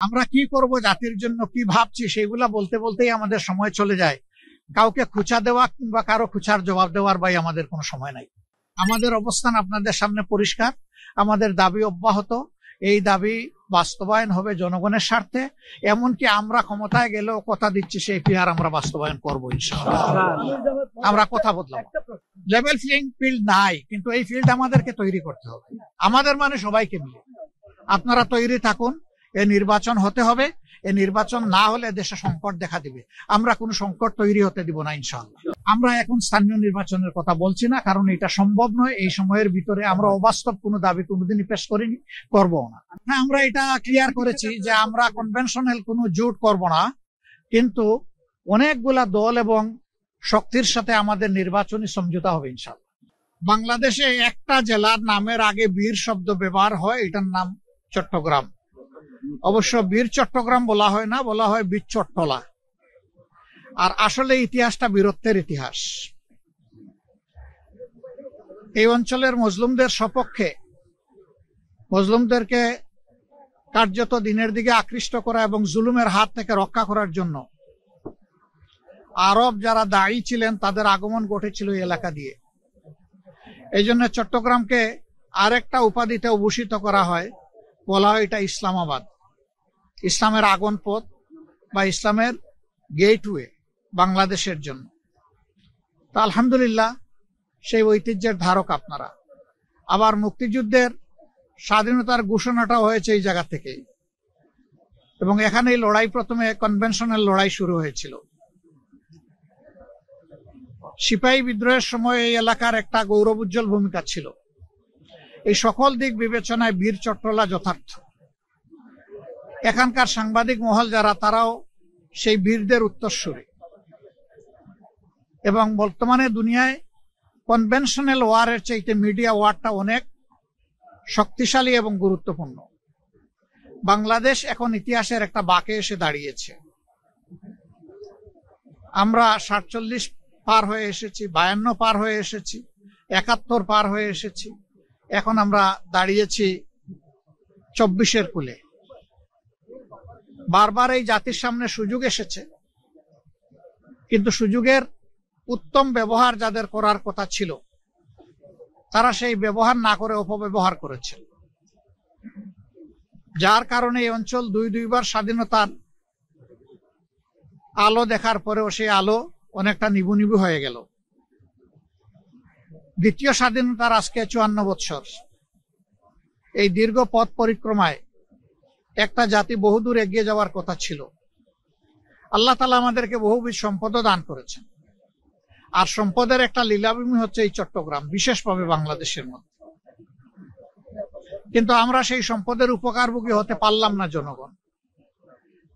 আমরা কি করব, জাতির জন্য কি ভাবছি, সেগুলা বলতে বলতেই আমাদের সময় চলে যায়। কাউকে খুঁচা দেওয়া কিংবা কারো খুঁচার জবাব দেওয়ার ভাই আমাদের কোনো সময় নাই। আমাদের অবস্থান আপনাদের সামনে পরিষ্কার। আমাদের দাবি অব্যাহত। এই দাবি বাস্তবায়ন হবে জনগণের স্বার্থে। এমনকি আমরা ক্ষমতায় গেলেও কথা দিচ্ছি সেই পিয়ার আমরা বাস্তবায়ন করবো ইনশাআল্লাহ। আমরা কথা বদলাম। লেভেল প্লেইং ফিল্ড নাই, কিন্তু এই ফিল্ড আমাদেরকে তৈরি করতে হবে, আমাদের মানে সবাইকে মিলে। আপনারা তৈরি থাকুন, এ নির্বাচন হতে হবে। এই নির্বাচন না হলে দেশে সংকট দেখা দিবে। আমরা কোনো সংকট তৈরি হতে দিব না ইনশাআল্লাহ। আমরা এখন স্থানীয় নির্বাচনের কথা বলছি না, কারণ এটা সম্ভব নয়। এই সময়ের ভিতরে আমরা অবাস্তব কোনো দাবি কোনোদিনই পেশ করিনি, করবো না। হ্যাঁ, আমরা এটা ক্লিয়ার করেছি যে আমরা কনভেনশনাল কোনো জোট করব না, কিন্তু অনেকগুলা দল এবং শক্তির সাথে আমাদের নির্বাচনী সমঝোতা হবে ইনশাআল্লাহ। বাংলাদেশে একটা জেলার নামের আগে বীর শব্দ ব্যবহার হয়, এটার নাম চট্টগ্রাম। অবশ্য বীর চট্টগ্রাম বলা হয় না, বলা হয় বীর চট্টলা। আর আসলে ইতিহাসটা বীরত্বের ইতিহাস। এই অঞ্চলের মজলুমদের সপক্ষে, মজলুমদেরকে কার্যত দিনের দিকে আকৃষ্ট করা এবং জুলুমের হাত থেকে রক্ষা করার জন্য আরব যারা দায়ী ছিলেন তাদের আগমন ঘটেছিল এই এলাকা দিয়ে। এই জন্য চট্টগ্রামকে আরেকটা উপাধিতে ভূষিত করা হয়, বলা হয় এটা ইসলামাবাদ, ইসলামের আগন পথ বা ইসলামের গেটওয়ে বাংলাদেশের জন্য। তা আলহামদুলিল্লাহ, সেই ঐতিহ্যের ধারক আপনারা। আবার মুক্তিযুদ্ধের স্বাধীনতার ঘোষণাটা হয়েছে এই জায়গা থেকেই, এবং এখানে এই লড়াই প্রথমে কনভেনশনাল লড়াই শুরু হয়েছিল। সিপাহী বিদ্রোহের সময় এই এলাকার একটা গৌরব উজ্জ্বল ভূমিকা ছিল। এই সকল দিক বিবেচনায় বীর চট্টলা যথার্থ। এখানকার সাংবাদিক মহল যারা, তারাও সেই বীরদের উত্তরসূরি। এবং বর্তমানে দুনিয়ায় কনভেনশনাল ওয়ারের চাইতে মিডিয়া ওয়ারটা অনেক শক্তিশালী এবং গুরুত্বপূর্ণ। বাংলাদেশ এখন ইতিহাসের একটা বাঁকে এসে দাঁড়িয়েছে। আমরা 47 পার হয়ে এসেছি, 52 পার হয়ে এসেছি, 71 পার হয়ে এসেছি। এখন আমরা দাঁড়িয়েছি 24-এর কূলে। বারবার এই জাতির সামনে সুযোগ এসেছে, কিন্তু সুযোগের উত্তম ব্যবহার যাদের করার কথা ছিল, তারা সেই ব্যবহার না করে অপব্যবহার করেছে, যার কারণে এই অঞ্চল দুইবার স্বাধীনতার আলো দেখার পরেও সেই আলো অনেকটা নিভু নিভু হয়ে গেল। দ্বিতীয় স্বাধীনতার আজকে 54 বৎসর। এই দীর্ঘ পথ পরিক্রমায় একটা জাতি বহুদূর এগিয়ে যাওয়ার কথা ছিল। আল্লাহ তাআলা আমাদেরকে বহুবিধ সম্পদও দান করেছেন, আর সম্পদের একটা লীলাভূমি হচ্ছে এই চট্টগ্রাম, বিশেষভাবে বাংলাদেশের মধ্যে। কিন্তু আমরা সেই সম্পদের উপকারভোগী হতে পারলাম না জনগণ।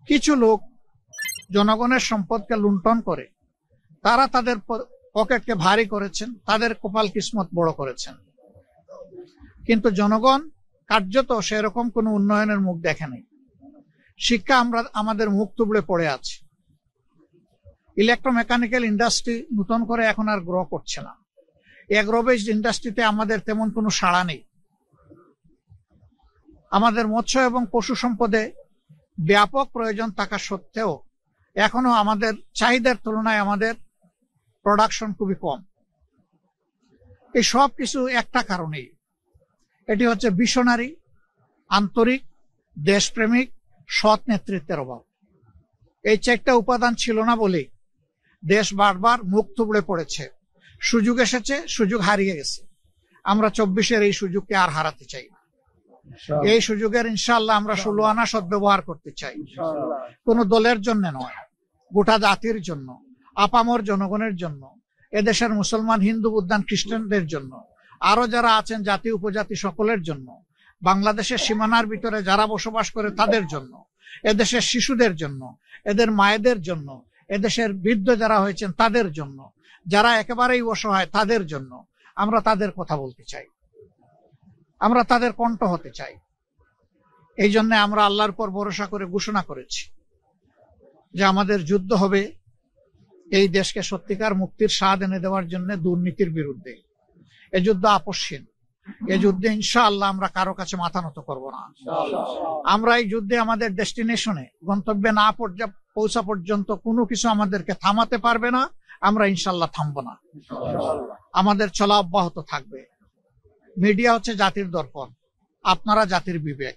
কিছু লোক জনগণের সম্পদকে লুণ্ঠন করে তারা তাদের পকেটকে ভারী করেছেন, তাদের কপাল কিসমত বড় করেছেন। কিন্তু জনগণ কার্যত সেরকম কোনো উন্নয়নের মুখ দেখেনি। শিক্ষা আমাদের মুখ তুবড়ে পড়ে আছে। ইলেকট্রোমেকানিক্যাল ইন্ডাস্ট্রি নতুন করে এখন আর গ্রো করছে না। এগ্রো বেসড ইন্ডাস্ট্রিতে আমাদের তেমন কোনো সাড়া নেই। আমাদের মৎস্য এবং পশু সম্পদে ব্যাপক প্রয়োজন থাকা সত্ত্বেও এখনো আমাদের চাহিদার তুলনায় আমাদের প্রোডাকশন খুবই কম। এই সব কিছু একটা কারণেই, এটি হচ্ছে ভিশনারি, আন্তরিক, দেশপ্রেমিক, সৎ নেতৃত্বের অভাব। এই 4টা উপাদান ছিল না বলেই দেশ বারবার মুখ থুবড়ে পড়েছে। সুযোগ এসেছে, সুযোগ হারিয়ে গেছে। আমরা 24-এর এই সুযোগকে আর হারাতে চাই না। এই সুযোগের ইনশাআল্লাহ আমরা 16 আনা সদ্ব্যবহার করতে চাই। কোন দলের জন্য নয়, গোটা জাতির জন্য, আপামর জনগণের জন্য, এদেশের মুসলমান, হিন্দু, বুদ্ধান, খ্রিস্টানদের জন্য, আরো যারা আছেন জাতি উপজাতি সকলের জন্য, বাংলাদেশের সীমানার ভিতরে যারা বসবাস করে তাদের জন্য, এদেশের শিশুদের জন্য, এদের মায়েদের জন্য, এদেশের বৃদ্ধ যারা হয়েছেন তাদের জন্য, যারা একেবারেই অসহায় তাদের জন্য আমরা তাদের কথা বলতে চাই, আমরা তাদের কণ্ঠ হতে চাই। এই জন্য আমরা আল্লাহর উপর ভরসা করে ঘোষণা করেছি যে আমাদের যুদ্ধ হবে এই দেশকে সত্যিকার মুক্তির স্বাদ এনে দেওয়ার জন্য দুর্নীতির বিরুদ্ধে। এই যুদ্ধ আপসহীন। এই যুদ্ধে ইনশাআল্লাহ আমরা কারো কাছে মাথা নত করব না। আমরা এই যুদ্ধে আমাদের ডেস্টিনেশনে গন্তব্যে না পৌঁছা পর্যন্ত কোনো কিছু আমাদেরকে থামাতে পারবে না। আমরা ইনশাআল্লাহ থামবো না, আমাদের চলা অব্যাহত থাকবে। মিডিয়া হচ্ছে জাতির দর্পণ, আপনারা জাতির বিবেক।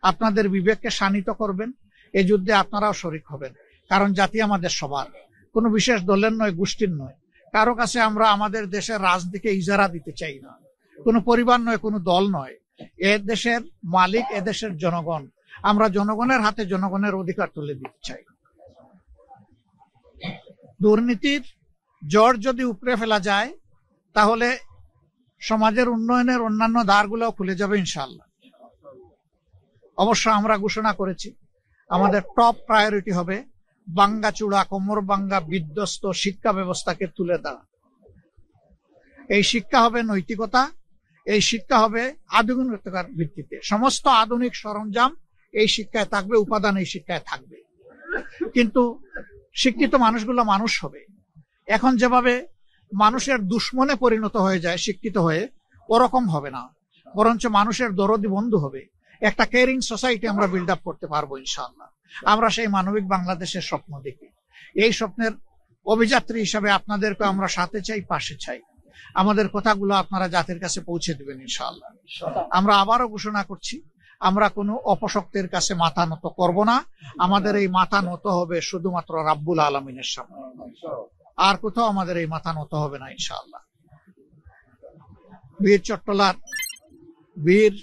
আপনাদের বিবেককে শানিত করবেন, এই যুদ্ধে আপনারাও শরিক হবেন। কারণ জাতি আমাদের সবার, কোনো বিশেষ দলের নয়, গোষ্ঠীর নয়। কারো কাছে আমরা আমাদের দেশের রাজনীতিকে ইজারা দিতে চাই না, কোনো পরিবার নয়, কোনো দল নয়। এ দেশের মালিক এ দেশের জনগণ। আমরা জনগণের হাতে জনগণের অধিকার তুলে দিতে চাই। দুর্নীতির জড় যদি উপড়ে ফেলা যায়, তাহলে সমাজের উন্নয়নের অন্যান্য দ্বারগুলোও খুলে যাবে ইনশাআল্লাহ। অবশ্য আমরা ঘোষণা করেছি, আমাদের টপ প্রায়োরিটি হবে ভাঙ্গাচুরা, কোমর ভাঙ্গা, বিধ্বস্ত শিক্ষা ব্যবস্থাকে তুলে দেওয়া। এই শিক্ষা হবে নৈতিকতা, এই শিক্ষা হবে আধুনিকতার ভিত্তিতে। সমস্ত আধুনিক সরঞ্জাম এই শিক্ষায় থাকবে, উপাদান এই শিক্ষায় থাকবে। কিন্তু শিক্ষিত মানুষগুলো মানুষ হবে। এখন যেভাবে মানুষের দুশ্মনে পরিণত হয়ে যায় শিক্ষিত হয়ে, ওরকম হবে না, বরঞ্চ মানুষের দরদি বন্ধু হবে। একটা কেয়ারিং সোসাইটি আমরা বিল্ড আপ করতে পারবো ইনশাআল্লাহ। আমরা সেই মানবিক বাংলাদেশের স্বপ্ন দেখি। এই স্বপ্নের অভিযাত্রী হিসাবে আপনাদেরকে আমরা সাথে চাই, পাশে চাই। আমাদের কথাগুলো আপনারা জাতির কাছে পৌঁছে দিবেন ইনশাআল্লাহ। আমরা আবারও ঘোষণা করছি, আমরা কোনো অপশক্তির কাছে মাথা নত করব না। আমাদের এই মাথা নত হবে শুধুমাত্র রাব্বুল আলামিনের সামনে, আর কোথাও আমাদের এই মাথা নত হবে না ইনশাআল্লাহ। বীর চট্টলার বীর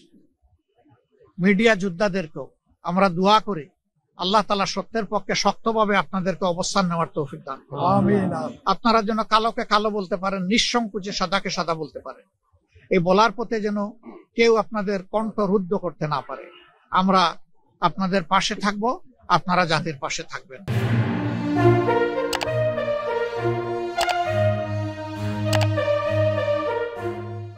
মিডিয়া যোদ্ধাদেরকেও আমরা দোয়া করি, আল্লাহ তাআলা সত্যের পক্ষে শক্তভাবে আপনাদেরকে অবস্থান নেওয়ার তৌফিক দান করুন। আমিন। আপনারা যেন কালোকে কালো বলতে পারেন, নিঃসংকোচে সাদাকে সাদা বলতে পারেন। এই বলার পথে যেন কেউ আপনাদের কণ্ঠ রুদ্ধ করতে না পারে। আমরা আপনাদের পাশে থাকবো, আপনারা জাতির পাশে থাকবেন।